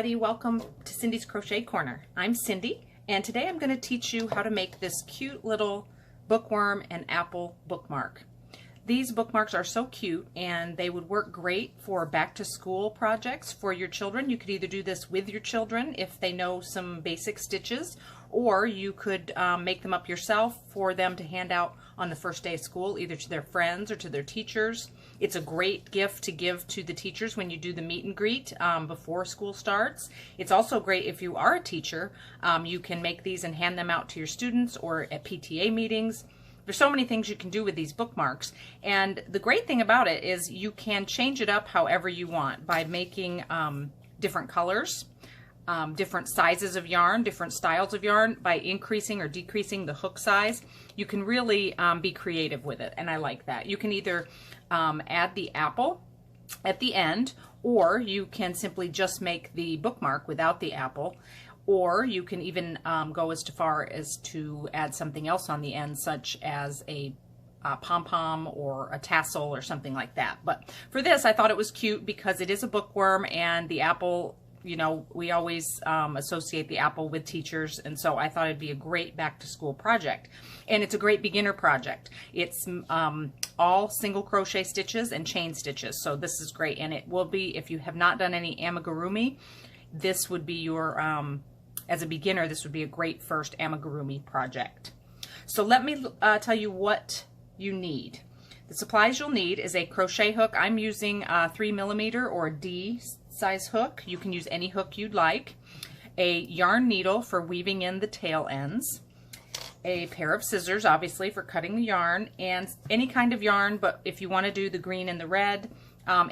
everybody, welcome to Cindy's Crochet Corner. I'm Cindy, and today I'm going to teach you how to make this cute little bookworm and apple bookmark. These bookmarks are so cute, and they would work great for back to school projects for your children. You could either do this with your children if they know some basic stitches, or you could make them up yourself for them to hand out on the first day of school, either to their friends or to their teachers. It's a great gift to give to the teachers when you do the meet and greet before school starts. It's also great if you are a teacher. You can make these and hand them out to your students or at PTA meetings. There's so many things you can do with these bookmarks, and the great thing about it is you can change it up however you want by making different colors, different sizes of yarn, different styles of yarn, by increasing or decreasing the hook size. You can really be creative with it, and I like that. You can either add the apple at the end, or you can simply just make the bookmark without the apple, or you can even go as far as to add something else on the end, such as a pom-pom or a tassel or something like that. But for this, I thought it was cute because it is a bookworm, and the apple, you know, we always associate the apple with teachers, and so I thought it'd be a great back-to-school project. And it's a great beginner project. It's all single crochet stitches and chain stitches, so this is great. And it will be, if you have not done any amigurumi, this would be your, as a beginner, this would be a great first amigurumi project. So let me tell you what you need. The supplies you'll need is a crochet hook. I'm using a 3mm or a D size hook. You can use any hook you'd like. A yarn needle for weaving in the tail ends. A pair of scissors, obviously, for cutting the yarn, and any kind of yarn, but if you want to do the green and the red,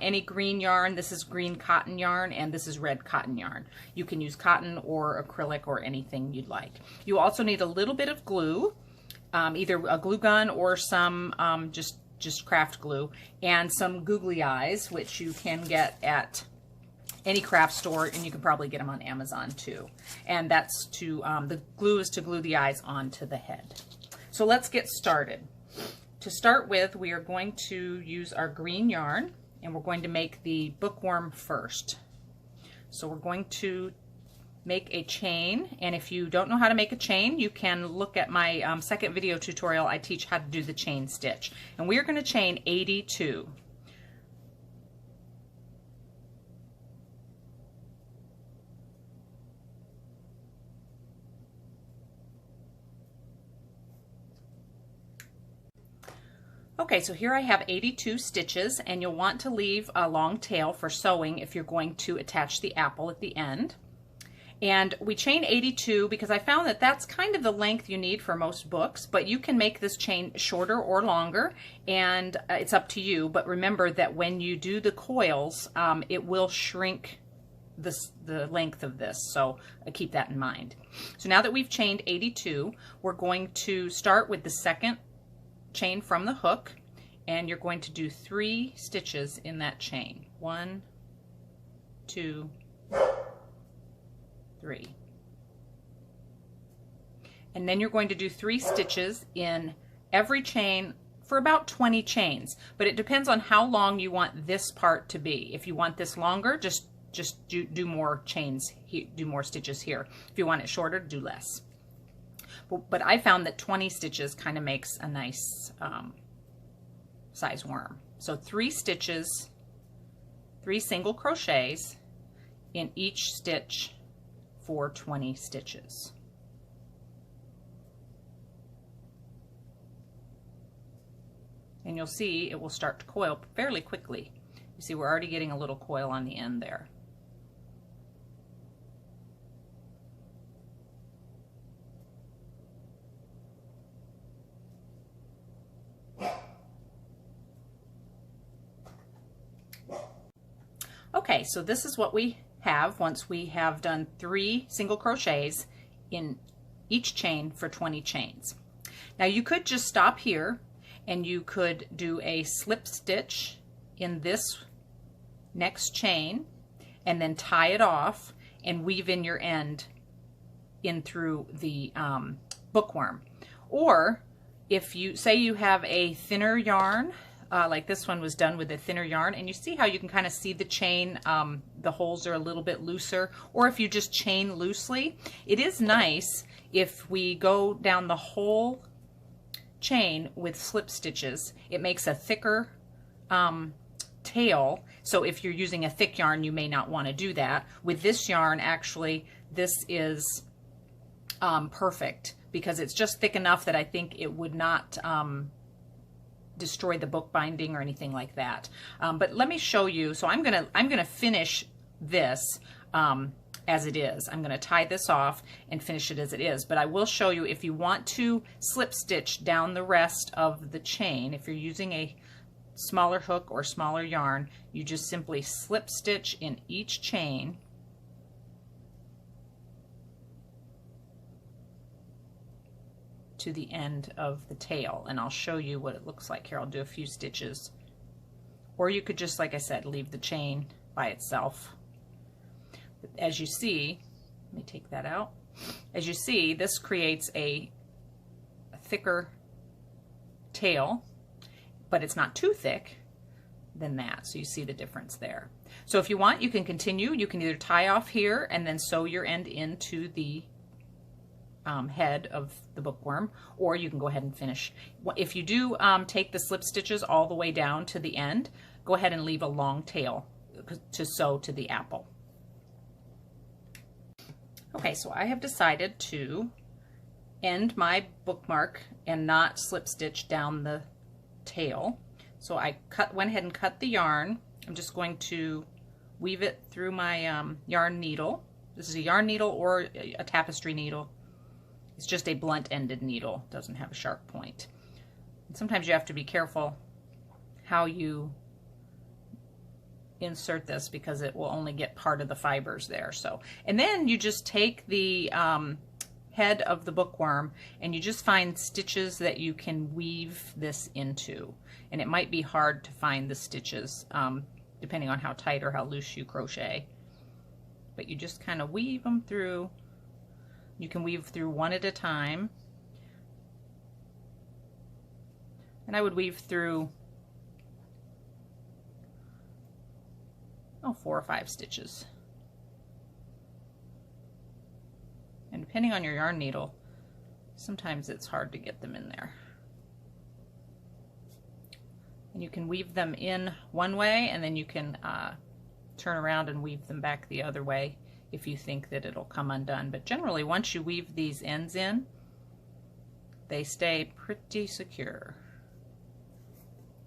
any green yarn. This is green cotton yarn, and this is red cotton yarn. You can use cotton or acrylic or anything you'd like. You also need a little bit of glue, either a glue gun or some just craft glue, and some googly eyes, which you can get at any craft store, and you can probably get them on Amazon too. And that's to, the glue is to glue the eyes onto the head. So let's get started. To start with, we are going to use our green yarn, and we're going to make the bookworm first. So we're going to make a chain, and if you don't know how to make a chain, you can look at my second video tutorial. I teach how to do the chain stitch, and we are going to chain 82. Okay, so here I have 82 stitches, and you'll want to leave a long tail for sewing if you're going to attach the apple at the end. And we chain 82 because I found that that's kind of the length you need for most books, but you can make this chain shorter or longer, and it's up to you. But remember that when you do the coils, it will shrink the length of this, so keep that in mind. So now that we've chained 82, we're going to start with the second chain from the hook, and you're going to do 3 stitches in that chain. 1, 2, 3. And then you're going to do 3 stitches in every chain for about 20 chains, but it depends on how long you want this part to be. If you want this longer, just do more chains, do more stitches here. If you want it shorter, do less. But I found that 20 stitches kind of makes a nice size worm. So 3 stitches, 3 single crochets in each stitch for 20 stitches. And you'll see it will start to coil fairly quickly. You see we're already getting a little coil on the end there. Okay, so this is what we have once we have done 3 single crochets in each chain for 20 chains. Now you could just stop here, and you could do a slip stitch in this next chain and then tie it off and weave in your end in through the bookworm. Or if you say you have a thinner yarn, like this one was done with a thinner yarn, and you see how you can kind of see the chain, the holes are a little bit looser, or if you just chain loosely. It is nice if we go down the whole chain with slip stitches. It makes a thicker tail, so if you're using a thick yarn you may not want to do that. With this yarn, actually, this is perfect because it's just thick enough that I think it would not destroy the book binding or anything like that. But let me show you. So I'm gonna finish this as it is. I'm gonna tie this off and finish it as it is. But I will show you, if you want to slip stitch down the rest of the chain, if you're using a smaller hook or smaller yarn, you just simply slip stitch in each chain to the end of the tail, and I'll show you what it looks like here. I'll do a few stitches, or you could just, like I said, leave the chain by itself. But as you see, let me take that out. As you see, this creates a thicker tail, but it's not too thick than that, so you see the difference there. So if you want, you can continue. You can either tie off here and then sew your end into the head of the bookworm, or you can go ahead and finish. If you do take the slip stitches all the way down to the end, go ahead and leave a long tail to sew to the apple. Okay, so I have decided to end my bookmark and not slip stitch down the tail. So I went ahead and cut the yarn. I'm just going to weave it through my yarn needle. This is a yarn needle or a tapestry needle. It's just a blunt-ended needle, doesn't have a sharp point. And sometimes you have to be careful how you insert this because it will only get part of the fibers there. So, and then you just take the head of the bookworm and you just find stitches that you can weave this into. And it might be hard to find the stitches depending on how tight or how loose you crochet. But you just kind of weave them through. You can weave through one at a time. And I would weave through 4 or 5 stitches. And depending on your yarn needle, sometimes it's hard to get them in there. And you can weave them in one way, and then you can turn around and weave them back the other way if you think that it'll come undone. But generally, once you weave these ends in, they stay pretty secure.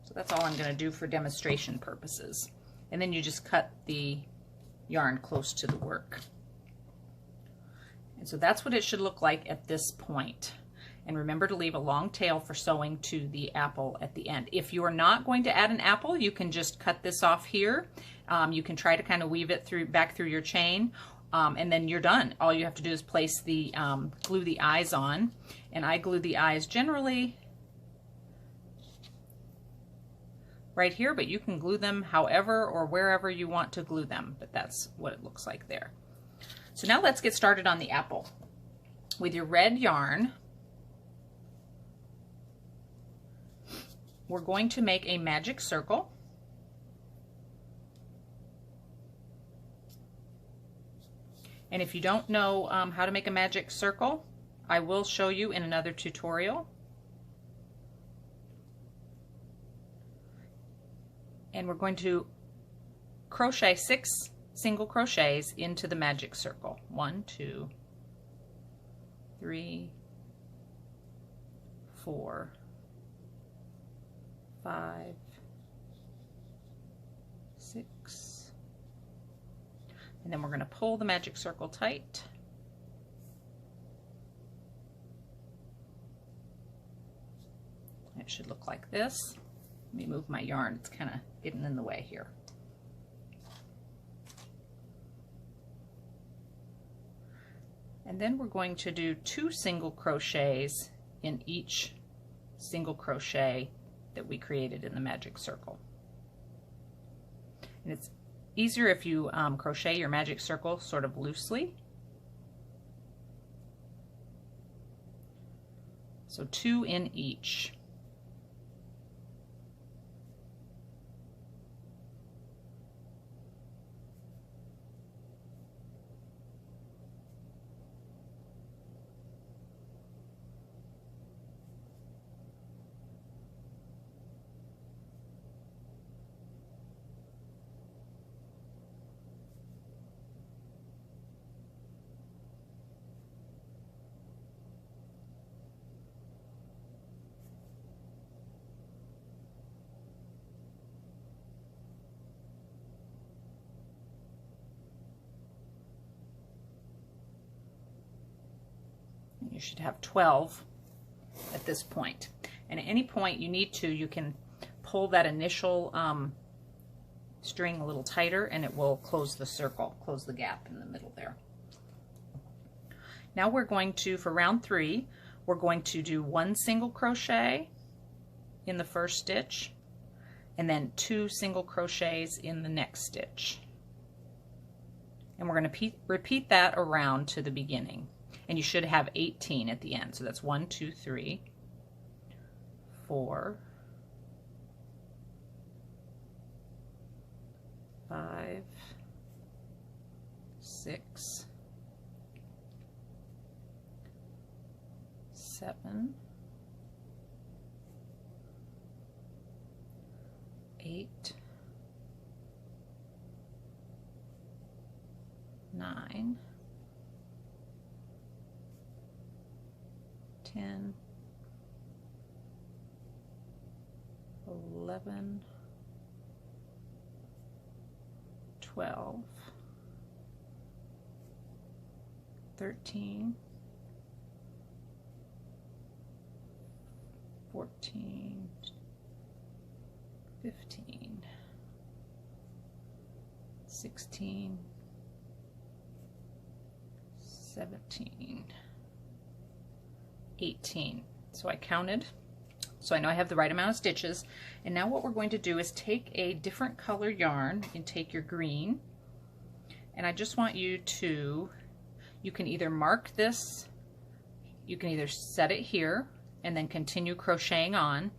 So that's all I'm going to do for demonstration purposes. And then you just cut the yarn close to the work. And so that's what it should look like at this point. And remember to leave a long tail for sewing to the apple at the end. If you are not going to add an apple, you can just cut this off here. You can try to kind of weave it back through your chain, and then you're done. All you have to do is place the glue the eyes on, and I glue the eyes generally right here, but you can glue them however or wherever you want to glue them, but that's what it looks like there. So now let's get started on the apple. With your red yarn, we're going to make a magic circle. And if you don't know how to make a magic circle, I will show you in another tutorial. And we're going to crochet 6 single crochets into the magic circle. 1, 2, 3, 4, 5, 6, and then we're going to pull the magic circle tight. It should look like this. Let me move my yarn, it's kind of getting in the way here. And then we're going to do 2 single crochets in each single crochet that we created in the magic circle. And it's easier if you crochet your magic circle sort of loosely. So 2 in each. You should have 12 at this point. And at any point you need to, you can pull that initial string a little tighter and it will close the circle, close the gap in the middle there. Now we're going to, for round 3, we're going to do 1 single crochet in the first stitch and then 2 single crochets in the next stitch. And we're going to repeat that around to the beginning. And you should have 18 at the end. So that's 1, 2, 3, 4, 5, 6, 7, 8, 9, 10, 11, 12, 13, 14, 15, 16, 17, 18. So I counted, so I know I have the right amount of stitches. And now what we're going to do is take a different color yarn and take your green, and I just want you to, you can either mark this, you can either set it here and then continue crocheting on,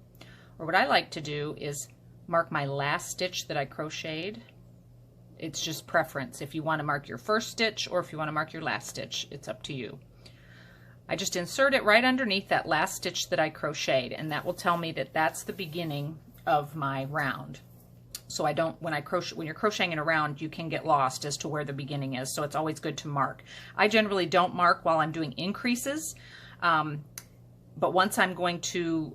or what I like to do is mark my last stitch that I crocheted. It's just preference if you want to mark your first stitch or if you want to mark your last stitch. It's up to you. I just insert it right underneath that last stitch that I crocheted, and that will tell me that that's the beginning of my round. So I don't, when you're crocheting in a round, you can get lost as to where the beginning is, so it's always good to mark. I generally don't mark while I'm doing increases, but once I'm going to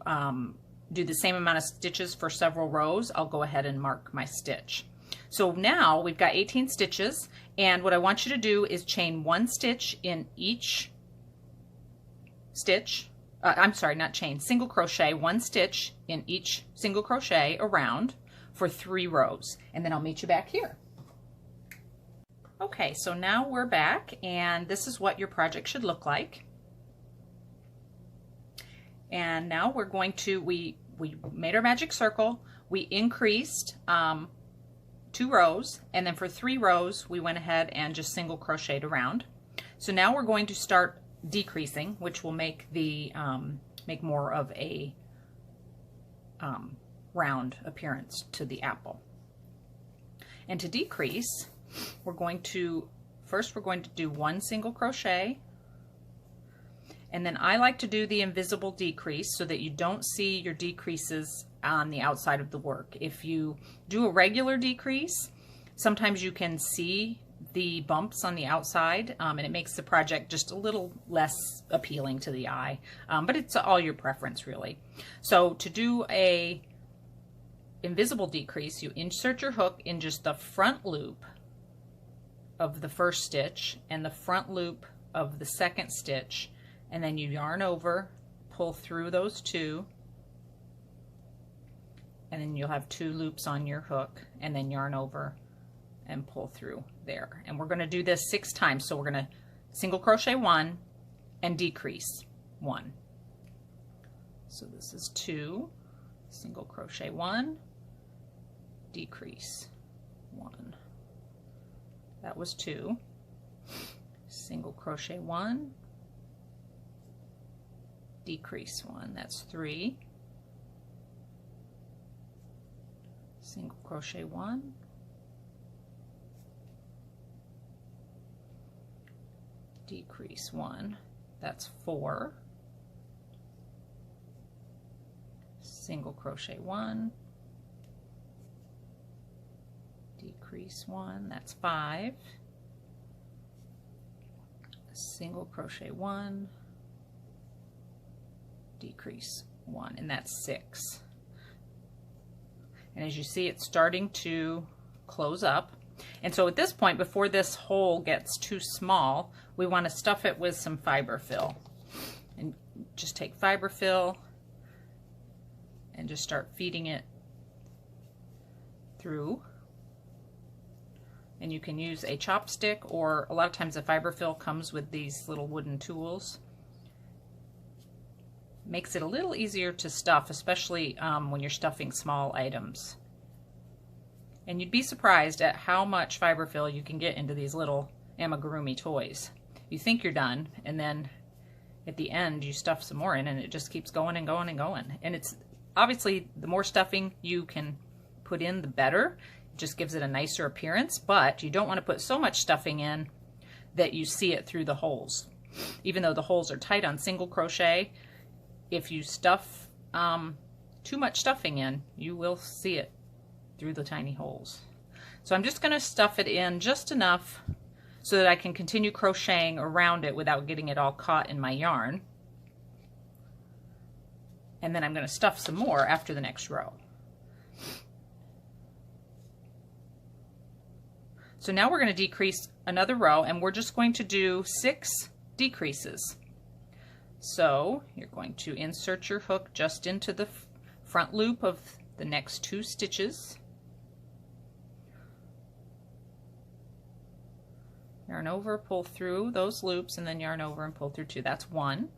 do the same amount of stitches for several rows, I'll go ahead and mark my stitch. So now we've got 18 stitches, and what I want you to do is chain 1 stitch in each stitch. I'm sorry, not chain, single crochet 1 stitch in each single crochet around for 3 rows, and then I'll meet you back here. Okay, so now we're back, and this is what your project should look like. And now we're going to, we made our magic circle, we increased 2 rows, and then for 3 rows we went ahead and just single crocheted around. So now we're going to start decreasing, which will make the make more of a round appearance to the apple. And to decrease, we're going to do 1 single crochet, and then I like to do the invisible decrease so that you don't see your decreases on the outside of the work. If you do a regular decrease, sometimes you can see the bumps on the outside, and it makes the project just a little less appealing to the eye, but it's all your preference really. So to do a invisible decrease, you insert your hook in just the front loop of the first stitch and the front loop of the second stitch, and then you yarn over, pull through those 2, and then you'll have 2 loops on your hook, and then yarn over and pull through there. And we're going to do this 6 times. So we're going to single crochet 1 and decrease 1. So this is 2, single crochet 1, decrease 1. That was 2, single crochet 1, decrease 1. That's 3, single crochet 1, decrease 1. That's 4, single crochet 1, decrease 1. That's 5, single crochet 1, decrease 1, and that's 6. And as you see, it's starting to close up. And so at this point, before this hole gets too small, we want to stuff it with some fiber fill. And just take fiberfill and just start feeding it through. And you can use a chopstick, or a lot of times the fiberfill comes with these little wooden tools. Makes it a little easier to stuff, especially when you're stuffing small items. And you'd be surprised at how much fiberfill you can get into these little amigurumi toys. You think you're done, and then at the end you stuff some more in, and it just keeps going and going and going. And it's obviously, the more stuffing you can put in, the better. It just gives it a nicer appearance, but you don't want to put so much stuffing in that you see it through the holes. Even though the holes are tight on single crochet, if you stuff too much stuffing in, you will see it through the tiny holes. So I'm just going to stuff it in just enough so that I can continue crocheting around it without getting it all caught in my yarn. And then I'm going to stuff some more after the next row. So now we're going to decrease another row, and we're just going to do 6 decreases. So you're going to insert your hook just into the front loop of the next 2 stitches. Yarn over, pull through those loops, and then yarn over and pull through 2. That's 1.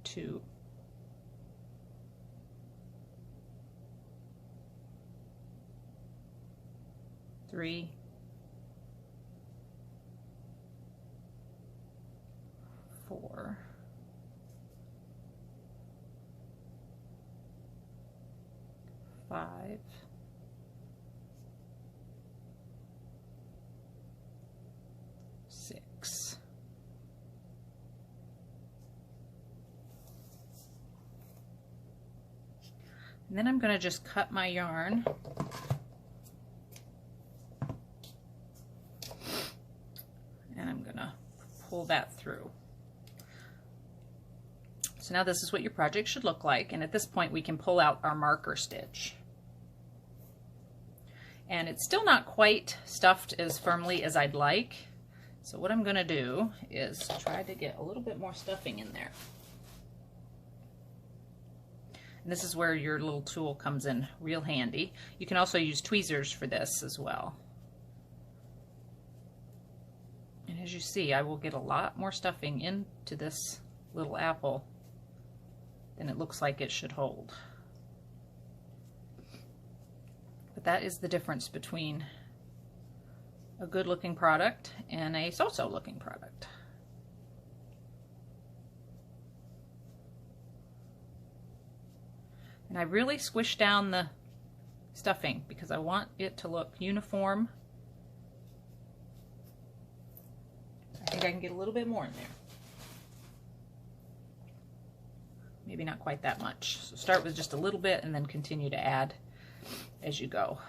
2. 3. 4. 5. 6. And then I'm going to just cut my yarn and I'm going to pull that through. So now this is what your project should look like, and at this point we can pull out our marker stitch. And it's still not quite stuffed as firmly as I'd like, so what I'm going to do is try to get a little bit more stuffing in there. And this is where your little tool comes in real handy. You can also use tweezers for this as well. And as you see, I will get a lot more stuffing into this little apple than it looks like it should hold. But that is the difference between a good looking product and a so-so looking product. And I really squish down the stuffing because I want it to look uniform. I think I can get a little bit more in there. Maybe not quite that much. So start with just a little bit and then continue to add as you go.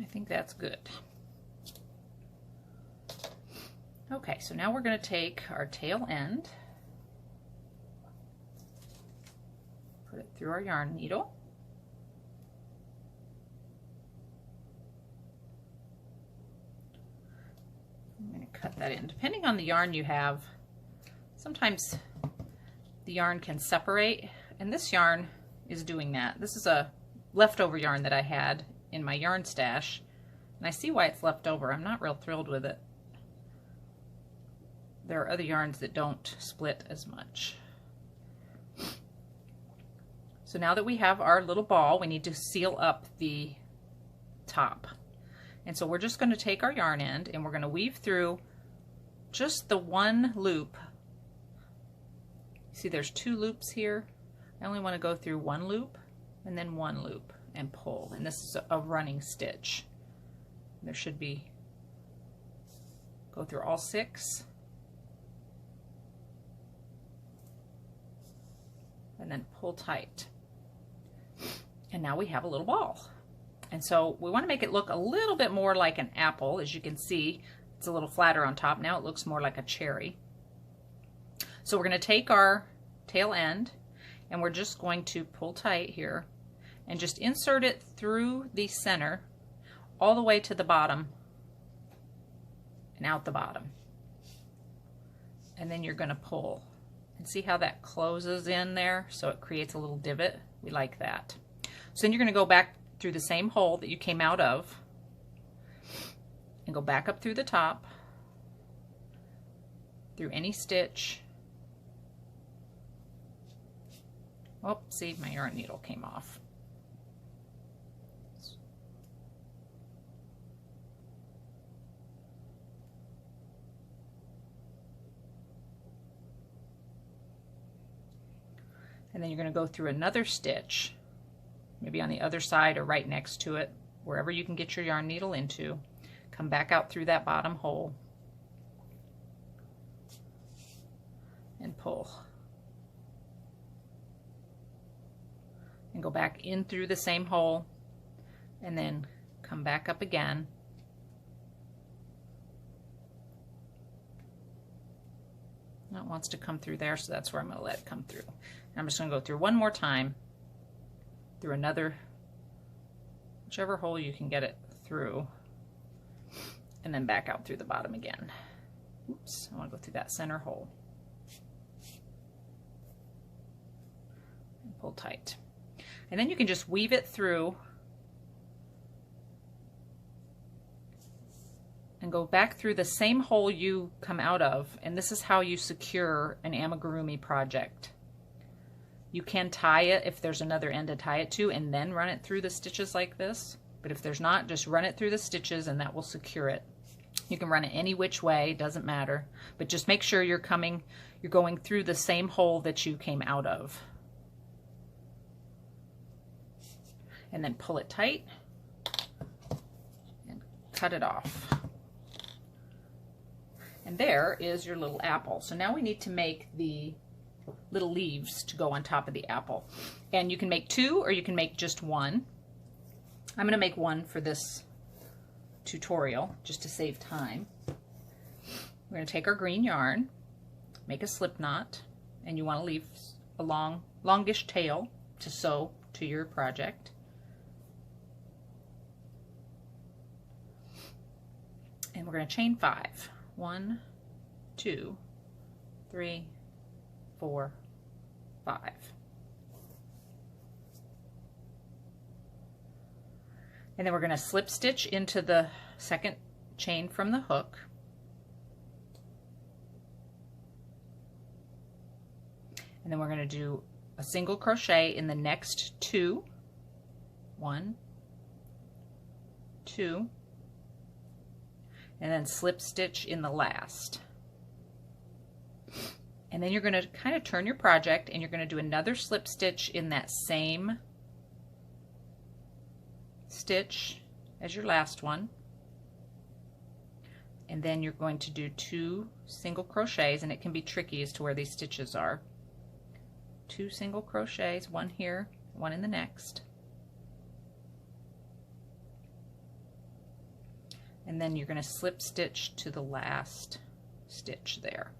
I think that's good. Okay, so now we're going to take our tail end, put it through our yarn needle, I'm going to cut that in. Depending on the yarn you have, sometimes the yarn can separate, and this yarn is doing that. This is a leftover yarn that I had in my yarn stash, and I see why it's left over. I'm not real thrilled with it. There are other yarns that don't split as much. So now that we have our little ball, we need to seal up the top. And so we're just going to take our yarn end and we're going to weave through just the one loop. See, there's 2 loops here. I only want to go through 1 loop and then 1 loop and pull, and this is a running stitch. There should be, go through all 6 and then pull tight. And now we have a little ball. And so we want to make it look a little bit more like an apple. As you can see, it's a little flatter on top. Now it looks more like a cherry. So we're going to take our tail end and we're just going to pull tight here and just insert it through the center all the way to the bottom and out the bottom. And then you're going to pull. And see how that closes in there? So it creates a little divot. We like that. So then you're going to go back through the same hole that you came out of and go back up through the top, through any stitch. Oh, see, my yarn needle came off. And then you're going to go through another stitch, maybe on the other side or right next to it, wherever you can get your yarn needle into. Come back out through that bottom hole and pull. And go back in through the same hole and then come back up again. Now it wants to come through there, so that's where I'm going to let it come through. And I'm just going to go through one more time through another, whichever hole you can get it through, and then back out through the bottom again. Oops, I want to go through that center hole. And pull tight. And then you can just weave it through and go back through the same hole you come out of, and this is how you secure an amigurumi project. You can tie it if there's another end to tie it to and then run it through the stitches like this, but if there's not, just run it through the stitches and that will secure it. You can run it any which way, doesn't matter, but just make sure you're going through the same hole that you came out of. And then pull it tight and cut it off. And there is your little apple. So now we need to make the little leaves to go on top of the apple. And you can make two or you can make just one. I'm going to make one for this tutorial just to save time. We're going to take our green yarn, make a slip knot, and you want to leave a longish tail to sew to your project. And we're going to chain 5. 1, 2, 3, 4, 5. And then we're going to slip stitch into the second chain from the hook. And then we're going to do a single crochet in the next 2. 1, 2, and then slip stitch in the last. And then you're going to kind of turn your project and you're going to do another slip stitch in that same stitch as your last one. And then you're going to do 2 single crochets, and it can be tricky as to where these stitches are. 2 single crochets, one here, one in the next. And then you're going to slip stitch to the last stitch there.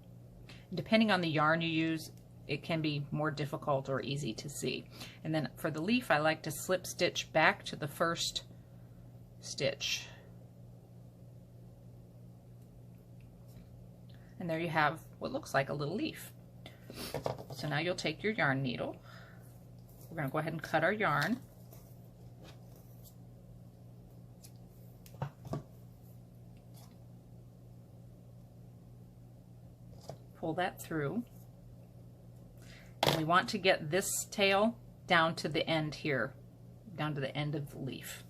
Depending on the yarn you use, it can be more difficult or easy to see. And then for the leaf, I like to slip stitch back to the first stitch. And there you have what looks like a little leaf. So now you'll take your yarn needle. We're going to go ahead and cut our yarn. Pull that through. And we want to get this tail down to the end here, down to the end of the leaf.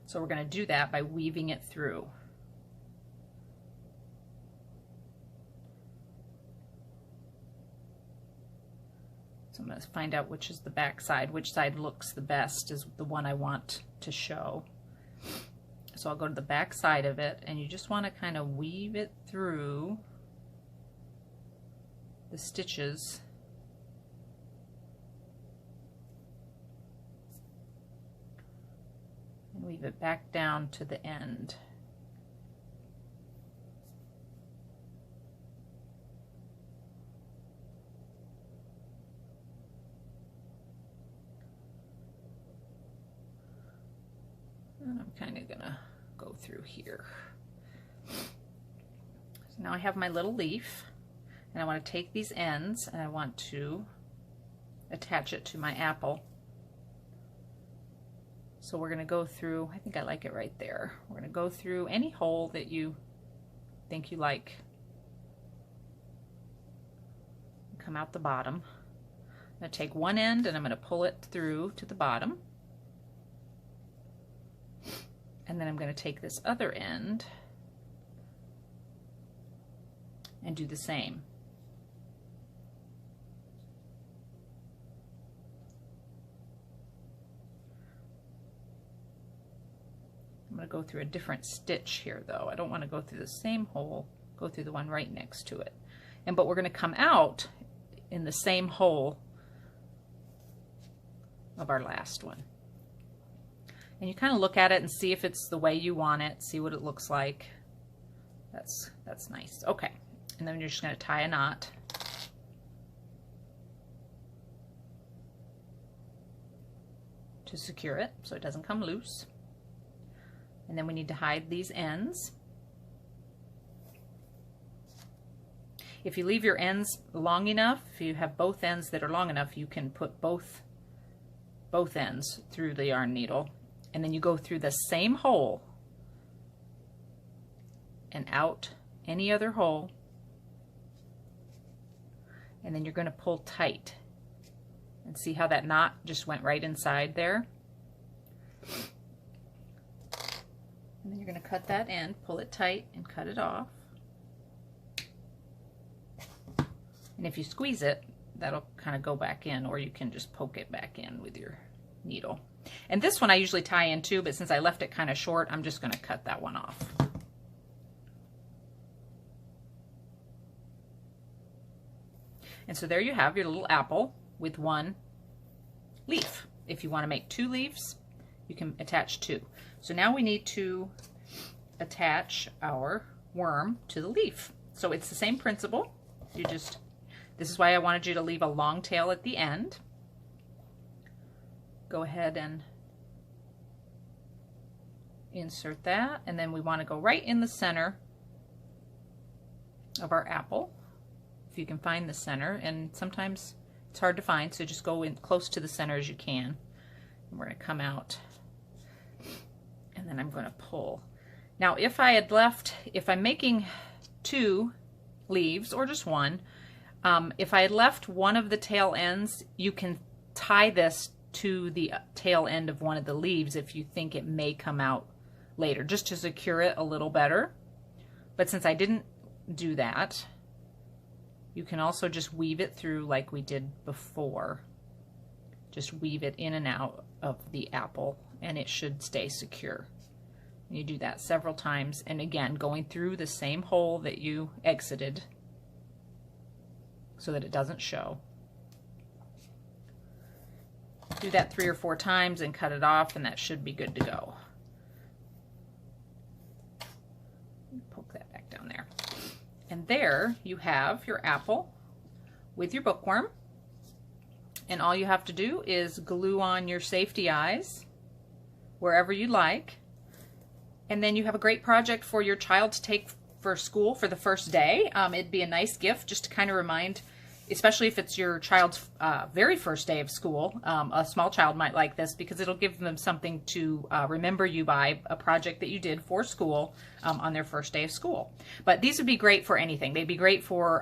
So we're going to do that by weaving it through. So I'm going to find out which is the back side, which side looks the best is the one I want to show. So I'll go to the back side of it, and you just want to kind of weave it through the stitches and weave it back down to the end. And I'm kind of gonna go through here. So now I have my little leaf, and I want to take these ends and I want to attach it to my apple. So we're gonna go through, I think I like it right there. We're gonna go through any hole that you think you like. Come out the bottom. I'm gonna take one end and I'm gonna pull it through to the bottom. And then I'm going to take this other end and do the same. I'm going to go through a different stitch here though. I don't want to go through the same hole, go through the one right next to it. But we're going to come out in the same hole of our last one. And you kind of look at it and see if it's the way you want it, see what it looks like. That's nice. Okay, and then you're just going to tie a knot. To secure it so it doesn't come loose. And then we need to hide these ends. If you leave your ends long enough, if you have both ends that are long enough, you can put both ends through the yarn needle. And then you go through the same hole and out any other hole, and then you're going to pull tight and see how that knot just went right inside there. And then you're going to cut that end, pull it tight and cut it off. And if you squeeze it, that'll kind of go back in, or you can just poke it back in with your needle. And this one I usually tie in too, but since I left it kind of short, I'm just going to cut that one off. And so there you have your little apple with one leaf. If you want to make 2 leaves, you can attach 2. So now we need to attach our worm to the leaf. So it's the same principle. This is why I wanted you to leave a long tail at the end. Go ahead and insert that, and then we want to go right in the center of our apple, if you can find the center, and sometimes it's hard to find, so just go in close to the center as you can. And we're going to come out, and then I'm going to pull. Now if I'm making 2 leaves or just 1, if I had left one of the tail ends, you can tie this to the tail end of one of the leaves if you think it may come out later, just to secure it a little better. But since I didn't do that, you can also just weave it through like we did before. Just weave it in and out of the apple and it should stay secure. And you do that several times, and again going through the same hole that you exited so that it doesn't show. Do that 3 or 4 times and cut it off, and that should be good to go. Poke that back down there. And there you have your apple with your bookworm. And all you have to do is glue on your safety eyes wherever you like. And then you have a great project for your child to take for school for the first day. It'd be a nice gift just to kind of remind, especially if it's your child's very first day of school. A small child might like this because it'll give them something to remember you by, a project that you did for school on their first day of school. But these would be great for anything. They'd be great for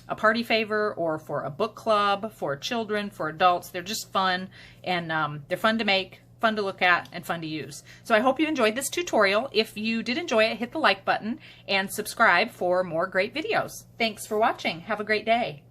a party favor or for a book club, for children, for adults. They're just fun, and they're fun to make, fun to look at, and fun to use. So I hope you enjoyed this tutorial. If you did enjoy it, hit the like button and subscribe for more great videos. Thanks for watching. Have a great day.